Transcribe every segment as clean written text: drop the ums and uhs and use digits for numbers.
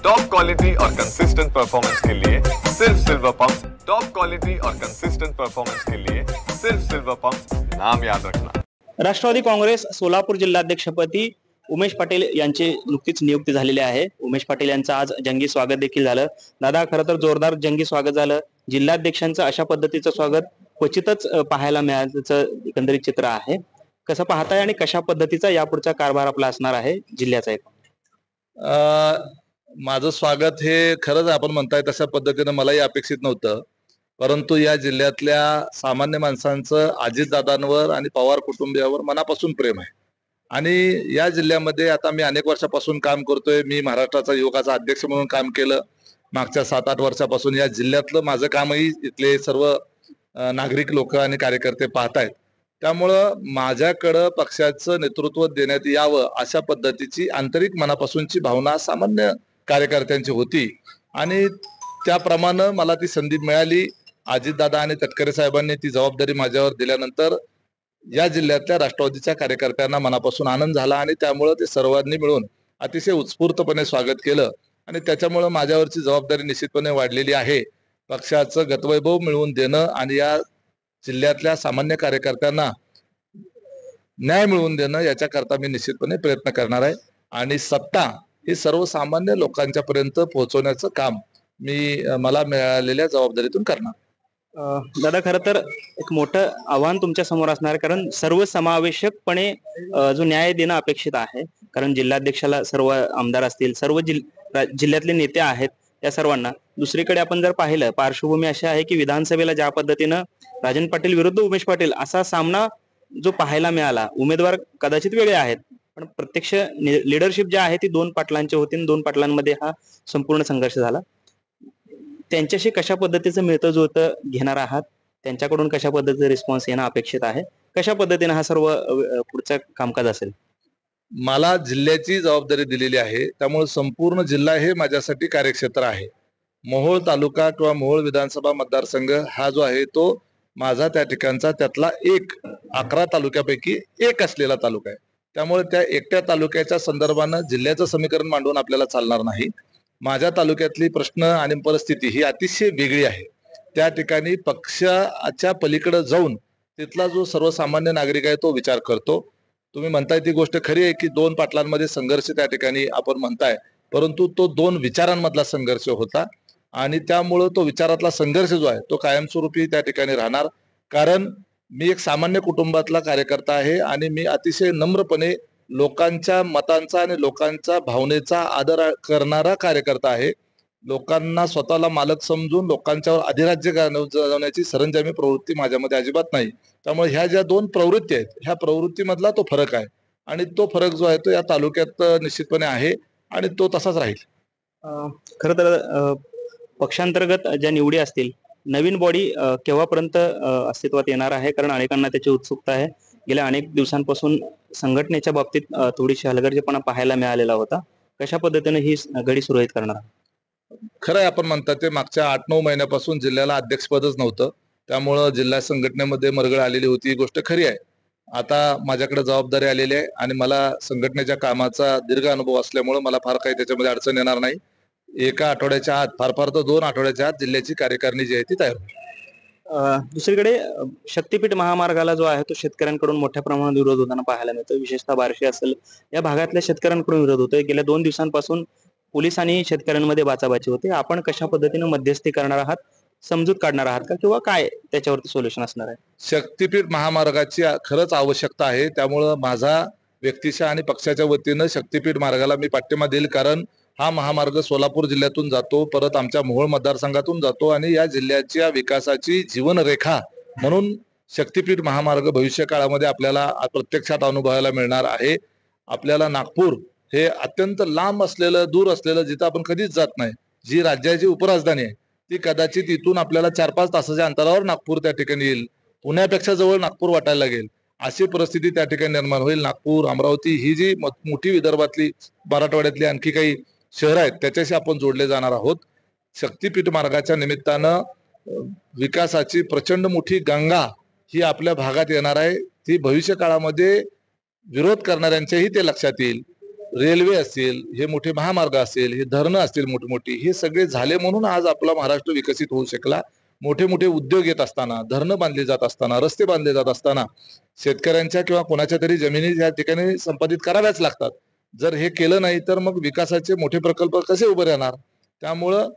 Top quality और consistent performance के लिए सिर्फ सिल्वर पंप्स। टॉप क्वालिटी और कंसिस्टेंट परफॉर्मेंस के लिए सिर्फ सिल्वर पंप्स, नाम याद रखना। राष्ट्रवादी काँग्रेस सोलापूर जिल्हाध्यक्षपदी उमेश पाटील यांची नुकतीच नियुक्ती झालेली आहे। उमेश पाटील यांचं आज जंगी स्वागत देखील झालं। दादा, खरं तर जोरदार जंगी स्वागत झालं। जिल्हाध्यक्षांचं अशा पद्धतीचं स्वागत क्वचितच पाहायला मिळाल्याचं एकंदरीत चित्र आहे। कसं पाहताय आणि कशा पद्धतीचा यापुढचा कारभार आपला असणार आहे जिल्ह्याचा? एक माझं स्वागत हे खरंच आपण म्हणताय तशा पद्धतीने मलाही अपेक्षित नव्हतं, परंतु या जिल्ह्यातल्या सामान्य माणसांचं अजितदादांवर आणि पवार कुटुंबियावर मनापासून प्रेम आहे। आणि या जिल्ह्यामध्ये आता मी अनेक वर्षापासून काम करतोय। मी महाराष्ट्राचा युवकाचा अध्यक्ष म्हणून काम केलं मागच्या 7-8 वर्षापासून। या जिल्ह्यातलं माझं कामही इथले सर्व नागरिक लोक आणि कार्यकर्ते पाहतायत। त्यामुळं माझ्याकडं पक्षाचं नेतृत्व देण्यात यावं अशा पद्धतीची आंतरिक मनापासूनची भावना सामान्य कार्यकर्त्यांची होती आणि त्याप्रमाणे मला ती संधी मिळाली। अजितदादा आणि तटकरे साहेबांनी ती जबाबदारी माझ्यावर दिल्यानंतर या जिल्ह्यातल्या राष्ट्रवादीच्या कार्यकर्त्यांना मनापासून आनंद झाला आणि त्यामुळे ते सर्वांनी मिळून अतिशय उत्स्फूर्तपणे स्वागत केलं आणि त्याच्यामुळे माझ्यावरची जबाबदारी निश्चितपणे वाढलेली आहे। पक्षाचं गतवैभव मिळवून देणं आणि या जिल्ह्यातल्या सामान्य कार्यकर्त्यांना न्याय मिळवून देणं याच्याकरता मी निश्चितपणे प्रयत्न करणार आहे आणि सत्ता ही सर्वसामान्य लोकांच्या पर्यंत पोहोचवण्याचं काम मला मिळालेल्या जबाबदारीतून करणार। दादा, खरं तर एक मोठं आव्हान तुमच्या समोर असणार, कारण सर्वसमावेशकपणे जो न्याय देणं अपेक्षित आहे। कारण जिल्हाध्यक्षाला सर्व आमदार असतील, सर्व जिल्ह्यातले नेते आहेत, या सर्वांना। दुसरीकडे आपण जर पाहिलं, पार्श्वभूमी अशी आहे की विधानसभेला ज्या पद्धतीनं राजन पाटील विरुद्ध उमेश पाटील असा सामना जो पाहायला मिळाला, उमेदवार कदाचित वेगळे आहेत पण प्रत्यक्ष लीडरशिप जी आहे ती 2 पाटलांची होती आणि 2 पाटलांमध्ये हा संपूर्ण संघर्ष झाला। त्यांच्याशी कशा पद्धतीचं मिळतं जुळतं घेणार आहात? त्यांच्याकडून कशा पद्धतीचा रिस्पॉन्स येणं अपेक्षित आहे? कशा पद्धतीने हा सर्व पुढचं कामकाज असेल? मला जिल्ह्याची जबाबदारी दिलेली आहे, त्यामुळे संपूर्ण जिल्हा हे माझ्यासाठी कार्यक्षेत्र आहे। मोहोळ तालुका किंवा मोहोळ विधानसभा मतदारसंघ हा जो आहे तो माझा त्या ठिकाणचा त्यातला 11 तालुक्यापैकी एक असलेला तालुका आहे। त्यामुळे त्या एकट्या तालुक्याच्या संदर्भानं जिल्ह्याचं समीकरण मांडून आपल्याला चालणार नाही। माझ्या तालुक्यातली प्रश्न आणि परिस्थिती ही अतिशय वेगळी आहे। त्या ठिकाणी पक्षाच्या पलीकडे जाऊन तिथला जो सर्वसामान्य नागरिक आहे तो विचार करतो। तुम्ही म्हणताय ती गोष्ट खरी आहे की 2 पाटलांमध्ये संघर्ष त्या ठिकाणी आपण म्हणताय, परंतु तो 2 विचारांमधला संघर्ष होता आणि त्यामुळे तो विचारातला संघर्ष जो आहे तो कायमस्वरूपी त्या ठिकाणी राहणार। कारण मी एक सामान्य कुटुंबातला कार्यकर्ता आहे आणि मी अतिशय नम्रपणे लोकांच्या मतांचा आणि लोकांच्या भावनेचा आदर करणारा कार्यकर्ता आहे। लोकांना स्वतःला मालक समजून लोकांच्यावर अधिराज्य गाजवण्याची सरंजामी प्रवृत्ती माझ्यामध्ये अजिबात नाही। त्यामुळे ह्या ज्या 2 प्रवृत्ती आहेत, ह्या प्रवृत्तीमधला तो फरक आहे आणि तो फरक जो आहे तो या तालुक्यात निश्चितपणे आहे आणि तो तसाच राहील। खरं तर पक्षांतर्गत ज्या निवडी असतील, नवीन बॉडी केव्हापर्यंत अस्तित्वात येणार आहे? कारण अनेकांना त्याची उत्सुकता आहे। गेल्या अनेक दिवसांपासून संघटनेच्या बाबतीत थोडीशी हलगर्जीपणा पाहायला मिळालेला होता। कशा पद्धतीने ही घडी सुरळीत करणार? खरं आहे, आपण म्हणतात ते मागच्या 8-9 महिन्यापासून जिल्ह्याला अध्यक्षपदच नव्हतं, त्यामुळं जिल्हा संघटनेमध्ये मरगळ आलेली होती, ही गोष्ट खरी आहे। आता माझ्याकडे जबाबदारी आलेली आहे आणि मला संघटनेच्या कामाचा दीर्घ अनुभव असल्यामुळे मला फार काही त्याच्यामध्ये अडचण येणार नाही। एका आठवड्याच्या आत, फार तर 2 आठवड्याच्या आत जिल्ह्याची कार्यकारिणी जी आहे ती तयार होईल। दुसरीकडे शक्तीपीठ महामार्गाला जो आहे तो शेतकऱ्यांकडून मोठ्या प्रमाणात विरोध होताना पाहायला मिळतो। विशेषतः बार्शी असेल या भागातल्या शेतकऱ्यांकडून विरोध होतोय। गेल्या 2 दिवसांपासून पोलीस आणि शेतकऱ्यांमध्ये बाचाबाची होते। आपण कशा पद्धतीने मध्यस्थी करणार आहात, समजूत काढणार आहात का, किंवा काय त्याच्यावरती सोल्युशन असणार आहे? शक्तीपीठ महामार्गाची खरंच आवश्यकता आहे, त्यामुळं माझा व्यक्तिशः आणि पक्षाच्या वतीनं शक्तीपीठ मार्गाला मी पाठिंबा देईल। कारण हा महामार्ग सोलापूर जिल्ह्यातून जातो, परत आमच्या मोहोळ मतदारसंघातून जातो आणि या जिल्ह्याच्या विकासाची जीवनरेखा म्हणून शक्तीपीठ महामार्ग भविष्य काळामध्ये आपल्याला प्रत्यक्षात अनुभवायला मिळणार आहे। आपल्याला नागपूर हे अत्यंत लांब असलेलं, दूर असलेलं, जिथं आपण कधीच जात नाही, जी राज्याची उपराजधानी आहे, ती कदाचित इथून आपल्याला 4-5 तासाच्या अंतरावर नागपूर त्या ठिकाणी येईल। पुण्यापेक्षा जवळ नागपूर वाटायला लागेल, अशी परिस्थिती त्या ठिकाणी निर्माण होईल। नागपूर, अमरावती ही जी मोठी विदर्भातली, मराठवाड्यातली आणखी काही शहर आहेत त्याच्याशी आपण जोडले जाणार आहोत। शक्तीपीठ मार्गाच्या निमित्तानं विकासाची प्रचंड मोठी गंगा ही आपल्या भागात येणार आहे। ती भविष्य काळामध्ये विरोध करणाऱ्यांच्याही ते लक्षात येईल। रेल्वे असतील, हे मोठे महामार्ग असतील, हे धरणं असतील मोठी हे सगळे झाले म्हणून आज आपला महाराष्ट्र विकसित होऊ शकला. मोठे मोठे उद्योग येत असताना, धरणं बांधली जात असताना, रस्ते बांधले जात असताना शेतकऱ्यांच्या किंवा कोणाच्या तरी जमिनी या ठिकाणी संपादित कराव्याच लागतात. जर हे केलं नाही तर मग विकासाचे मोठे प्रकल्प कसे उभे राहणार. त्यामुळं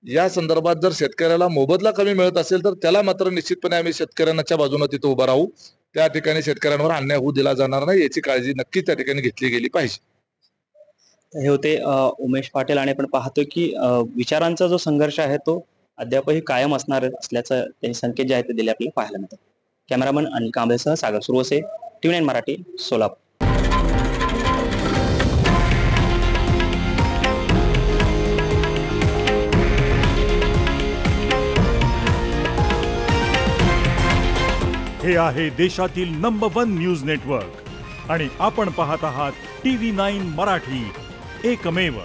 या संदर्भात जर शेतकऱ्याला मोबदला कमी मिळत असेल तर त्याला मात्र निश्चितपणे आम्ही शेतकऱ्यांच्या बाजूने तिथं उभं राहू. त्या ठिकाणी शेतकऱ्यांवर अन्याय होऊ दिला जाणार नाही याची काळजी नक्कीच त्या ठिकाणी घेतली गेली पाहिजे. हे होते उमेश पाटील. आणि आपण पाहतोय की विचारांचा जो संघर्ष आहे तो अद्यापही कायम असणार असल्याचं त्यांनी संकेत जे आहेत ते दिले आपल्याला पाहायला मिळतात. कॅमेरामन अनिल कांबळेसह सागर सुरवसे, TV9 मराठी, सोलापूर. हे आहे देशातील नंबर 1 न्यूज नेटवर्क आणि आपण पाहत आहात TV9 मराठी, एकमेव.